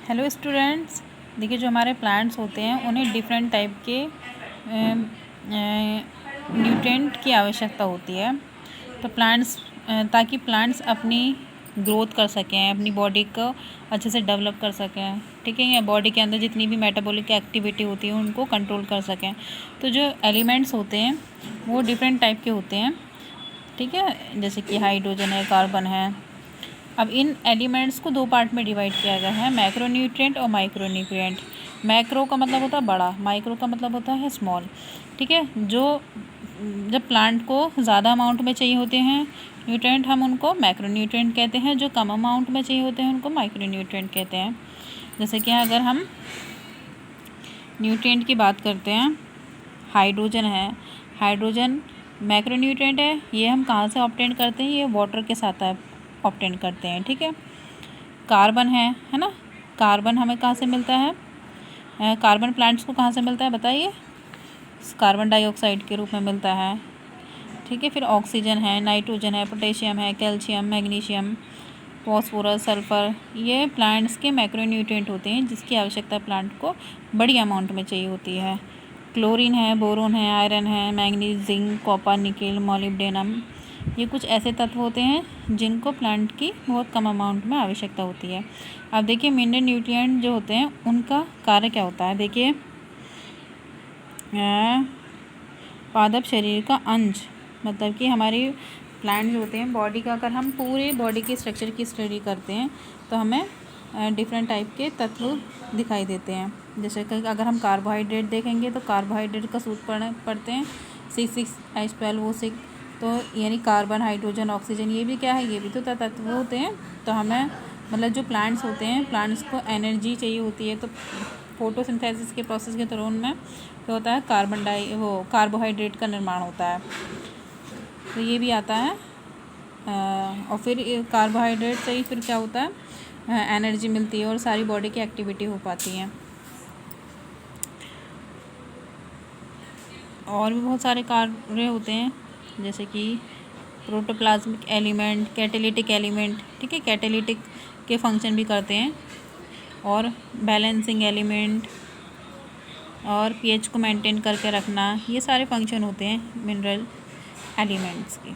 Hello students, देखिए जो हमारे प्लांट्स होते हैं उन्हें डिफरेंट टाइप के न्यूट्रिएंट की आवश्यकता होती है। तो ताकि प्लांट्स अपनी ग्रोथ कर सकें, अपनी बॉडी को अच्छे से डेवलप कर सकें, ठीक है, या बॉडी के अंदर जितनी भी मेटाबॉलिक एक्टिविटी होती है उनको कंट्रोल कर सकें। तो जो एलिमेंट्स होते हैं वो डिफरेंट टाइप के होते हैं, ठीक है, जैसे कि हाइड्रोजन है, कार्बन है। अब इन एलिमेंट्स को दो पार्ट में डिवाइड किया गया है, मैक्रोन्यूट्रिएंट और माइक्रोन्यूट्रिएंट। मैक्रो का मतलब होता है बड़ा, माइक्रो का मतलब होता है स्मॉल, ठीक है। जब प्लांट को ज़्यादा अमाउंट में चाहिए होते हैं न्यूट्रिएंट, हम उनको मैक्रोन्यूट्रिएंट कहते हैं। जो कम अमाउंट में चाहिए होते हैं उनको माइक्रोन्यूट्रिएंट कहते हैं। जैसे कि अगर हम न्यूट्रिएंट की बात करते हैं, हाइड्रोजन है, हाइड्रोजन मैक्रोन्यूट्रिएंट है। ये हम कहाँ से ऑब्टेन करते हैं? ये वाटर के साथ ऑब्टेन करते हैं, ठीक है। कार्बन है ना, कार्बन हमें कहाँ से मिलता है? कार्बन प्लांट्स को कहाँ से मिलता है बताइए? कार्बन डाइऑक्साइड के रूप में मिलता है, ठीक है। फिर ऑक्सीजन है, नाइट्रोजन है, पोटेशियम है, कैल्शियम, मैग्नीशियम, फॉस्फोरस, सल्फर, ये प्लांट्स के मैक्रोन्यूट्रिएंट होते हैं जिसकी आवश्यकता प्लांट को बड़ी अमाउंट में चाहिए होती है। क्लोरीन है, बोरोन है, आयरन है, manganese, zinc, copper, nickel, molybdenum, ये कुछ ऐसे तत्व होते हैं जिनको प्लांट की बहुत कम अमाउंट में आवश्यकता होती है। अब देखिए मिनरल न्यूट्रिएंट जो होते हैं उनका कार्य क्या होता है। देखिए पादप शरीर का अंश, मतलब कि हमारी प्लांट जो होते हैं बॉडी का, अगर हम पूरे बॉडी के स्ट्रक्चर की स्टडी करते हैं तो हमें डिफरेंट टाइप के तत्व दिखाई देते हैं। जैसे कि अगर हम कार्बोहाइड्रेट देखेंगे तो कार्बोहाइड्रेट का सूत्र पढ़ते हैं C6H12O6। तो यानी कार्बन, हाइड्रोजन, ऑक्सीजन, ये भी क्या है? ये भी तो तत्व होते हैं। तो हमें मतलब जो प्लांट्स होते हैं, प्लांट्स को एनर्जी चाहिए होती है, तो फोटोसिंथेसिस के प्रोसेस के दौरान में क्या होता है? कार्बोहाइड्रेट का निर्माण होता है, तो ये भी आता है। और फिर कार्बोहाइड्रेट से ही फिर क्या होता है? एनर्जी मिलती है और सारी बॉडी की एक्टिविटी हो पाती है। और भी बहुत सारे कार्य होते हैं, जैसे कि प्रोटोप्लाज्मिक एलिमेंट, कैटालिटिक एलिमेंट, ठीक है, कैटालिटिक के फंक्शन भी करते हैं, और बैलेंसिंग एलिमेंट, और पीएच को मेंटेन करके रखना, ये सारे फंक्शन होते हैं मिनरल एलिमेंट्स के।